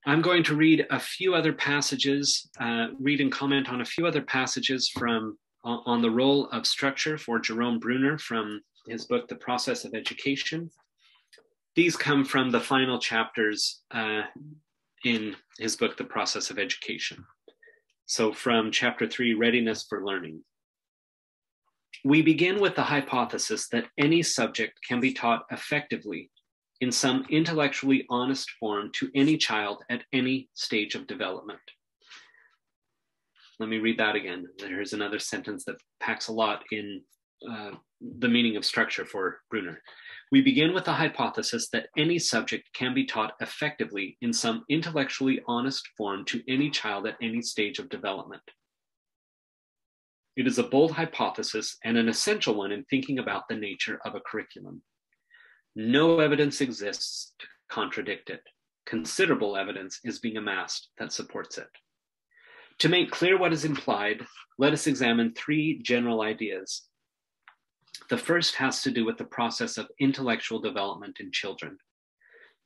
I'm going to read a few other passages, read and comment on a few other passages from on the role of structure for Jerome Bruner from his book, The Process of Education. These come from the final chapters in his book, The Process of Education. So from chapter 3, Readiness for Learning. We begin with the hypothesis that any subject can be taught effectively in some intellectually honest form to any child at any stage of development. Let me read that again. There's another sentence that packs a lot in the meaning of structure for Bruner. We begin with the hypothesis that any subject can be taught effectively in some intellectually honest form to any child at any stage of development. It is a bold hypothesis and an essential one in thinking about the nature of a curriculum. No evidence exists to contradict it. Considerable evidence is being amassed that supports it. To make clear what is implied, let us examine three general ideas. The first has to do with the process of intellectual development in children.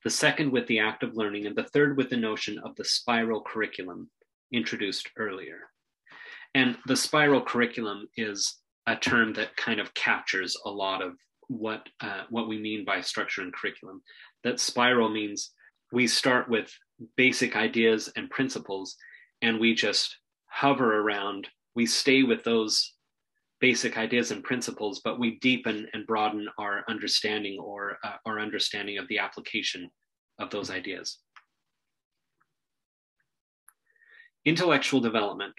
The second with the act of learning, and the third with the notion of the spiral curriculum introduced earlier. And the spiral curriculum is a term that kind of captures a lot of what we mean by structure and curriculum. That spiral means we start with basic ideas and principles, and we just hover around. We stay with those basic ideas and principles, but we deepen and broaden our understanding or our understanding of the application of those ideas. Intellectual development.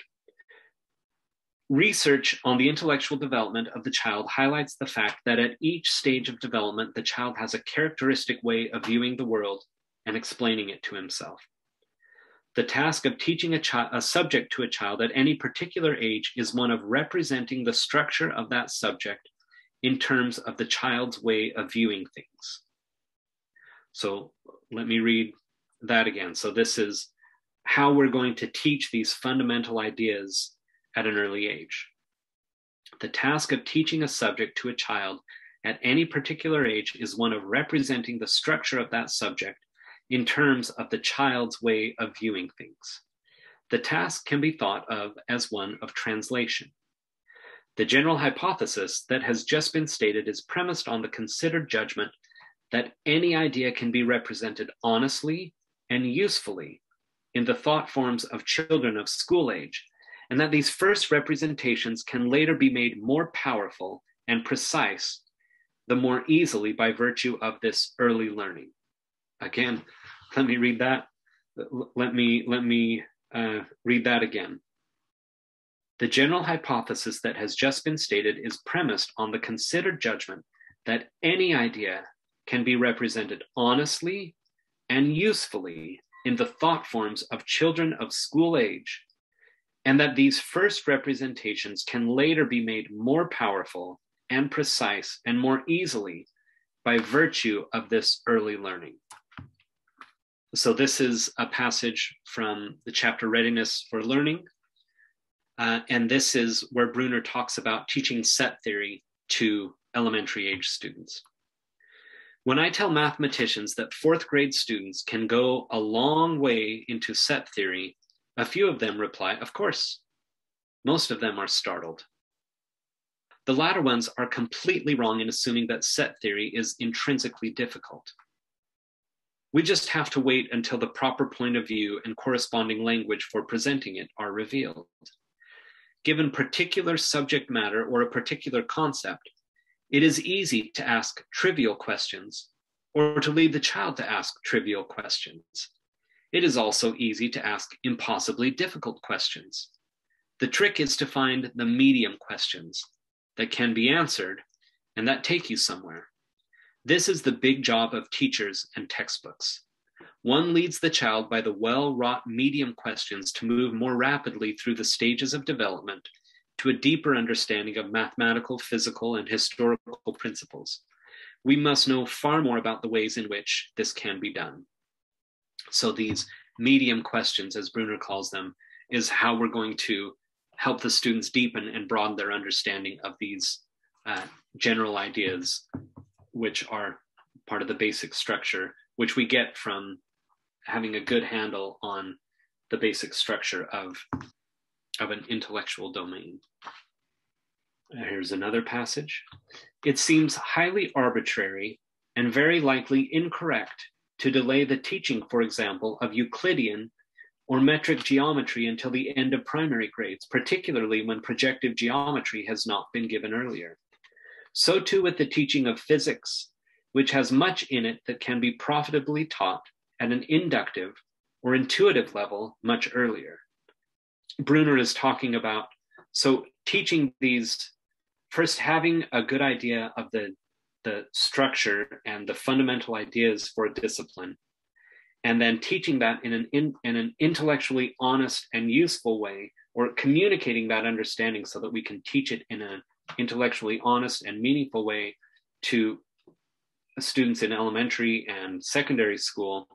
Research on the intellectual development of the child highlights the fact that at each stage of development, the child has a characteristic way of viewing the world and explaining it to himself. The task of teaching a subject to a child at any particular age is one of representing the structure of that subject in terms of the child's way of viewing things. So let me read that again. So this is how we're going to teach these fundamental ideas at an early age. The task of teaching a subject to a child at any particular age is one of representing the structure of that subject in terms of the child's way of viewing things. The task can be thought of as one of translation. The general hypothesis that has just been stated is premised on the considered judgment that any idea can be represented honestly and usefully in the thought forms of children of school age, and that these first representations can later be made more powerful and precise the more easily by virtue of this early learning. Again, let me read that. Let me read that again. The general hypothesis that has just been stated is premised on the considered judgment that any idea can be represented honestly and usefully in the thought forms of children of school age, and that these first representations can later be made more powerful and precise and more easily by virtue of this early learning. So this is a passage from the chapter Readiness for Learning, and this is where Bruner talks about teaching set theory to elementary age students. When I tell mathematicians that fourth grade students can go a long way into set theory, a few of them reply, "Of course." Most of them are startled. The latter ones are completely wrong in assuming that set theory is intrinsically difficult. We just have to wait until the proper point of view and corresponding language for presenting it are revealed. Given particular subject matter or a particular concept, it is easy to ask trivial questions or to lead the child to ask trivial questions. It is also easy to ask impossibly difficult questions. The trick is to find the medium questions that can be answered and that take you somewhere. This is the big job of teachers and textbooks. One leads the child by the well-wrought medium questions to move more rapidly through the stages of development to a deeper understanding of mathematical, physical, and historical principles. We must know far more about the ways in which this can be done. So these medium questions, as Bruner calls them, is how we're going to help the students deepen and broaden their understanding of these general ideas, which are part of the basic structure, which we get from having a good handle on the basic structure of an intellectual domain. Here's another passage. It seems highly arbitrary and very likely incorrect to delay the teaching, for example, of Euclidean or metric geometry until the end of primary grades, particularly when projective geometry has not been given earlier. So too with the teaching of physics, which has much in it that can be profitably taught at an inductive or intuitive level much earlier. Bruner is talking about, so teaching these, first having a good idea of the structure and the fundamental ideas for a discipline, and then teaching that in an intellectually honest and useful way, or communicating that understanding so that we can teach it in an intellectually honest and meaningful way to students in elementary and secondary school.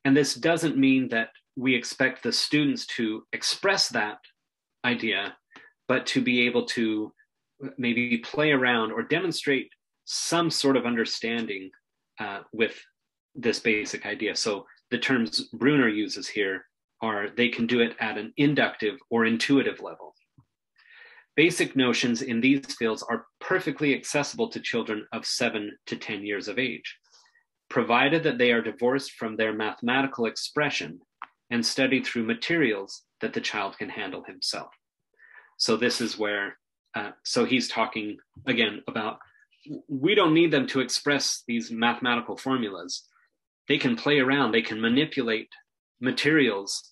And this doesn't mean that we expect the students to express that idea, but to be able to maybe play around or demonstrate some sort of understanding with this basic idea. So the terms Bruner uses here are, they can do it at an inductive or intuitive level. Basic notions in these fields are perfectly accessible to children of 7 to 10 years of age, provided that they are divorced from their mathematical expression and studied through materials that the child can handle himself. So this is where, so he's talking again about, we don't need them to express these mathematical formulas. They can play around, they can manipulate materials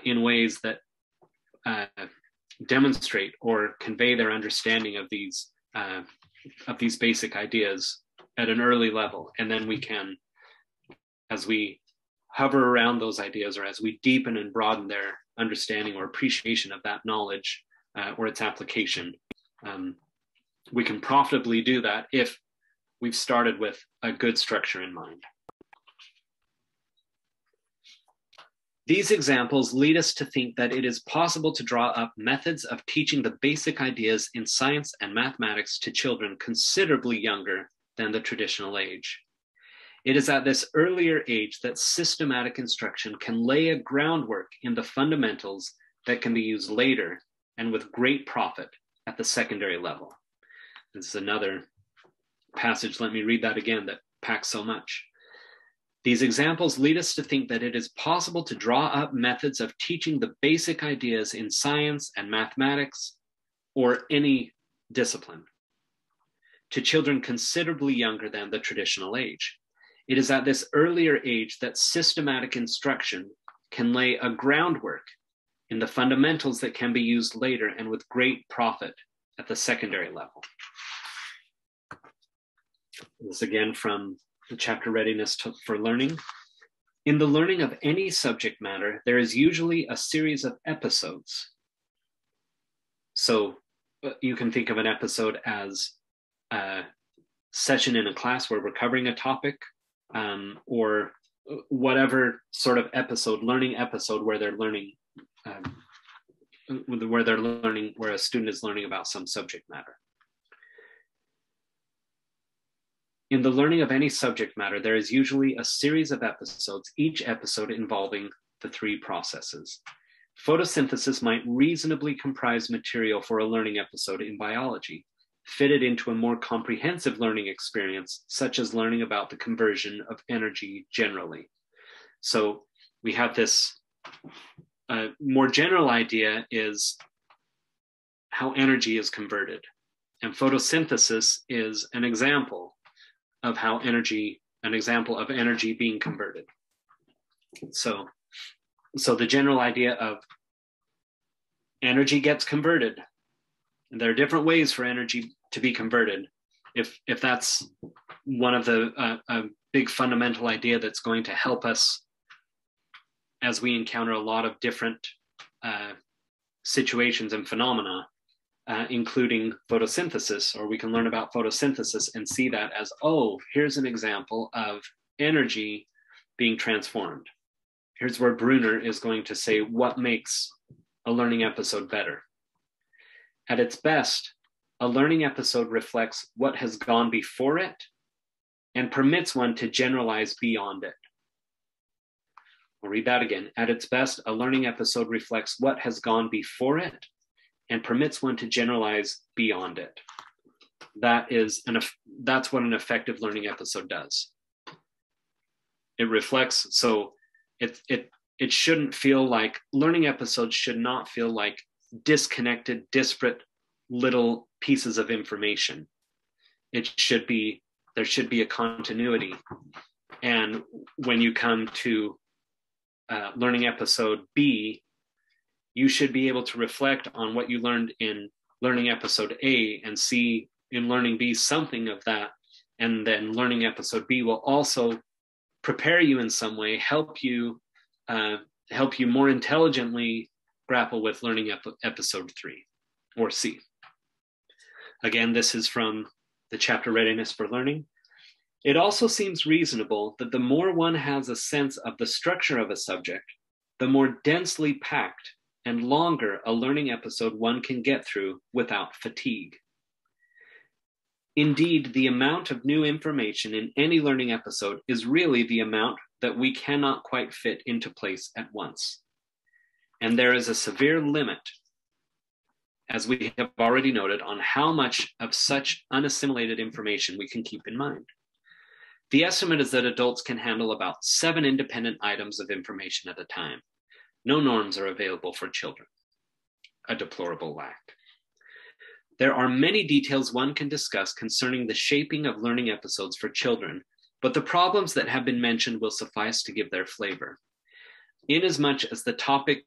in ways that demonstrate or convey their understanding of these basic ideas at an early level. And then we can, as we hover around those ideas, or as we deepen and broaden their understanding or appreciation of that knowledge or its application, we can profitably do that if we've started with a good structure in mind. These examples lead us to think that it is possible to draw up methods of teaching the basic ideas in science and mathematics to children considerably younger than the traditional age. It is at this earlier age that systematic instruction can lay a groundwork in the fundamentals that can be used later and with great profit at the secondary level. This is another passage, let me read that again, that packs so much. These examples lead us to think that it is possible to draw up methods of teaching the basic ideas in science and mathematics or any discipline to children considerably younger than the traditional age. It is at this earlier age that systematic instruction can lay a groundwork in the fundamentals that can be used later and with great profit at the secondary level. This again from the chapter Readiness for Learning. In the learning of any subject matter, there is usually a series of episodes. So you can think of an episode as a session in a class where we're covering a topic, or whatever sort of episode, learning episode where they're learning, where a student is learning about some subject matter. In the learning of any subject matter, there is usually a series of episodes, each episode involving the three processes. Photosynthesis might reasonably comprise material for a learning episode in biology, fitted into a more comprehensive learning experience, such as learning about the conversion of energy generally. So we have this more general idea is how energy is converted. And photosynthesis is an example of how energy, an example of energy being converted. So the general idea of energy gets converted. And there are different ways for energy to be converted. If that's one of the a big fundamental idea that's going to help us as we encounter a lot of different situations and phenomena, including photosynthesis, or we can learn about photosynthesis and see that as, oh, here's an example of energy being transformed. Here's where Bruner is going to say what makes a learning episode better. At its best, a learning episode reflects what has gone before it and permits one to generalize beyond it. I'll read that again. At its best, a learning episode reflects what has gone before it and permits one to generalize beyond it. That's what an effective learning episode does. It reflects, so it shouldn't feel like, learning episodes should not feel like disconnected, disparate little pieces of information. There should be a continuity. And when you come to learning episode B, you should be able to reflect on what you learned in learning episode A and see in learning B something of that. And then learning episode B will also prepare you in some way, help you more intelligently grapple with learning episode 3 or C. Again, this is from the chapter Readiness for Learning. It also seems reasonable that the more one has a sense of the structure of a subject, the more densely packed and longer a learning episode one can get through without fatigue. Indeed, the amount of new information in any learning episode is really the amount that we cannot quite fit into place at once. And there is a severe limit, as we have already noted, on how much of such unassimilated information we can keep in mind. The estimate is that adults can handle about 7 independent items of information at a time. No norms are available for children. A deplorable lack. There are many details one can discuss concerning the shaping of learning episodes for children, but the problems that have been mentioned will suffice to give their flavor. Inasmuch as the topic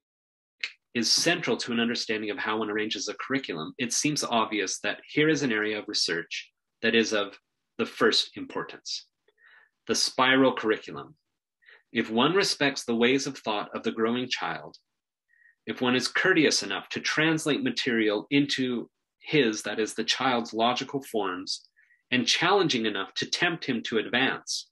is central to an understanding of how one arranges a curriculum, it seems obvious that here is an area of research that is of the first importance. The spiral curriculum. If one respects the ways of thought of the growing child, if one is courteous enough to translate material into that is the child's logical forms, and challenging enough to tempt him to advance,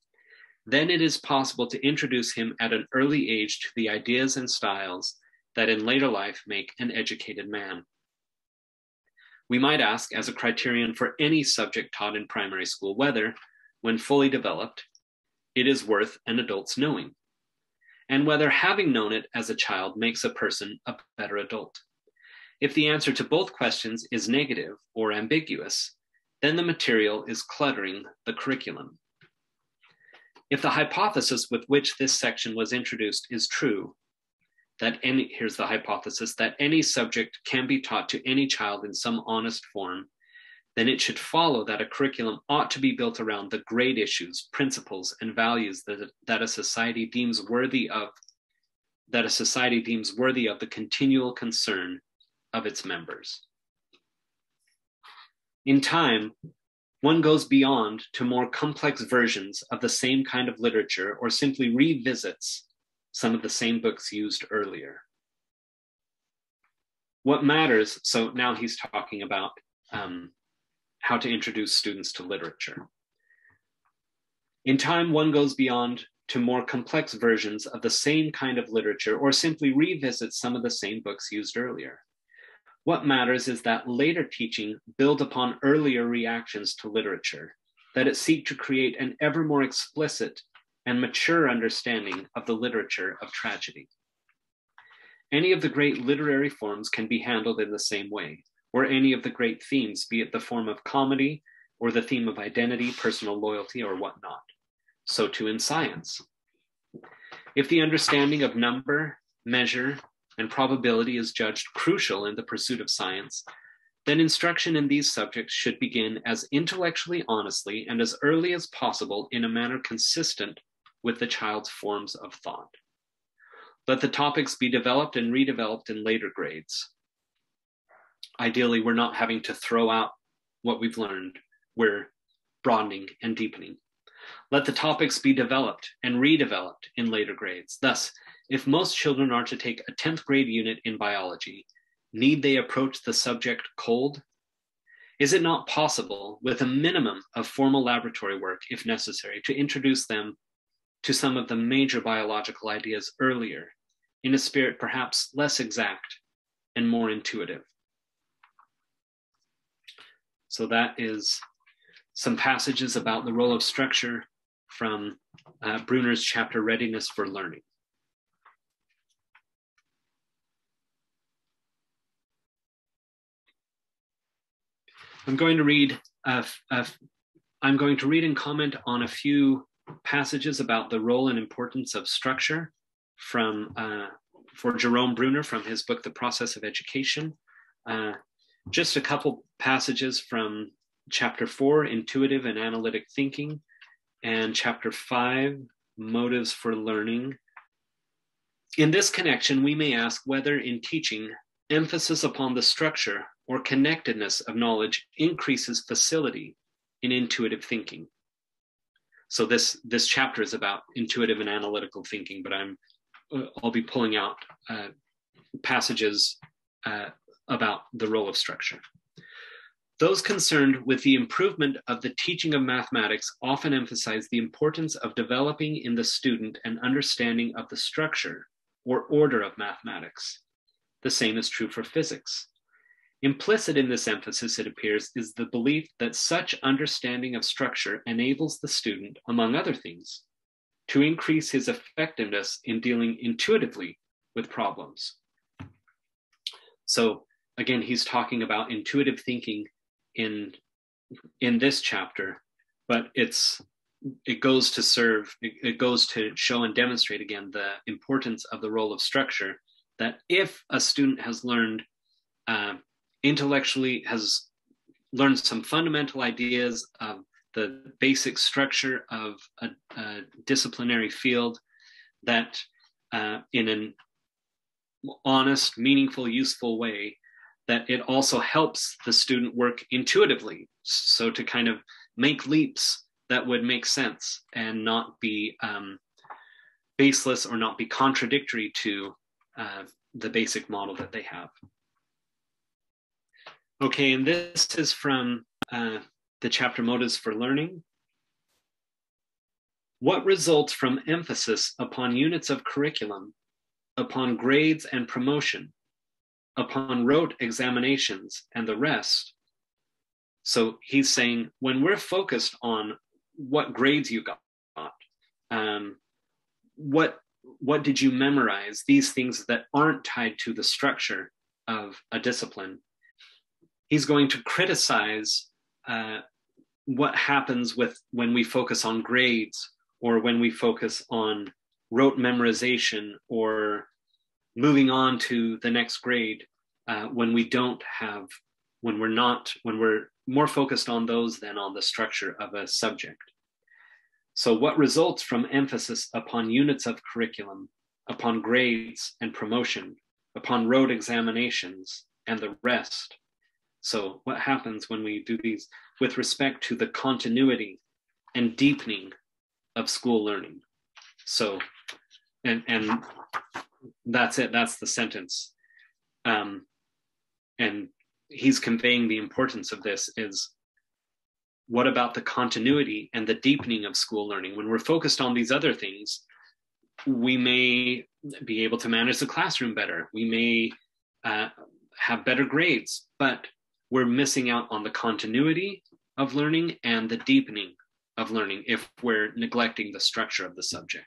then it is possible to introduce him at an early age to the ideas and styles that in later life make an educated man. We might ask, as a criterion for any subject taught in primary school, whether, when fully developed, it is worth an adult's knowing, and whether having known it as a child makes a person a better adult. If the answer to both questions is negative or ambiguous, then the material is cluttering the curriculum. If the hypothesis with which this section was introduced is true, here's the hypothesis, that any subject can be taught to any child in some honest form, then it should follow that a curriculum ought to be built around the great issues, principles, and values that a society deems worthy of the continual concern of its members. In time, one goes beyond to more complex versions of the same kind of literature or simply revisits some of the same books used earlier. What matters, so now he's talking about how to introduce students to literature. In time, one goes beyond to more complex versions of the same kind of literature or simply revisits some of the same books used earlier. What matters is that later teaching build upon earlier reactions to literature, that it seek to create an ever more explicit and mature understanding of the literature of tragedy. Any of the great literary forms can be handled in the same way, or any of the great themes, be it the form of comedy or the theme of identity, personal loyalty, or whatnot. So too in science. If the understanding of number, measure, and probability is judged crucial in the pursuit of science, then instruction in these subjects should begin as intellectually honestly and as early as possible in a manner consistent with the child's forms of thought. Let the topics be developed and redeveloped in later grades. Ideally, we're not having to throw out what we've learned. We're broadening and deepening. Let the topics be developed and redeveloped in later grades. Thus, if most children are to take a 10th grade unit in biology, need they approach the subject cold? Is it not possible, with a minimum of formal laboratory work, if necessary, to introduce them to some of the major biological ideas earlier, in a spirit perhaps less exact and more intuitive? So that is some passages about the role of structure from Bruner's chapter, Readiness for Learning. I'm going to read and comment on a few passages about the role and importance of structure for Jerome Bruner from his book, The Process of Education. Just a couple passages from chapter 4, Intuitive and Analytic Thinking, and chapter 5, Motives for Learning. In this connection, we may ask whether in teaching, emphasis upon the structure or connectedness of knowledge increases facility in intuitive thinking. So this chapter is about intuitive and analytical thinking, but I'll be pulling out passages about the role of structure. Those concerned with the improvement of the teaching of mathematics often emphasize the importance of developing in the student an understanding of the structure or order of mathematics. The same is true for physics. Implicit in this emphasis, it appears, is the belief that such understanding of structure enables the student, among other things, to increase his effectiveness in dealing intuitively with problems. So again, he's talking about intuitive thinking in this chapter, but it goes to show and demonstrate again the importance of the role of structure, that if a student has learned intellectually, has learned some fundamental ideas of the basic structure of a disciplinary field, that in an honest, meaningful, useful way, that it also helps the student work intuitively. So to kind of make leaps that would make sense and not be baseless or not be contradictory to the basic model that they have. Okay, and this is from the chapter Motives for Learning. What results from emphasis upon units of curriculum, upon grades and promotion, upon rote examinations and the rest? So he's saying, when we're focused on what grades you got, what did you memorize, these things that aren't tied to the structure of a discipline, he's going to criticize what happens when we focus on grades, or when we focus on rote memorization, or moving on to the next grade, when we're more focused on those than on the structure of a subject. So what results from emphasis upon units of curriculum, upon grades and promotion, upon rote examinations and the rest? So what happens when we do these with respect to the continuity and deepening of school learning? So, and that's it, that's the sentence. And he's conveying the importance of this is, what about the continuity and the deepening of school learning? When we're focused on these other things, we may be able to manage the classroom better. We may have better grades, but we're missing out on the continuity of learning and the deepening of learning if we're neglecting the structure of the subject.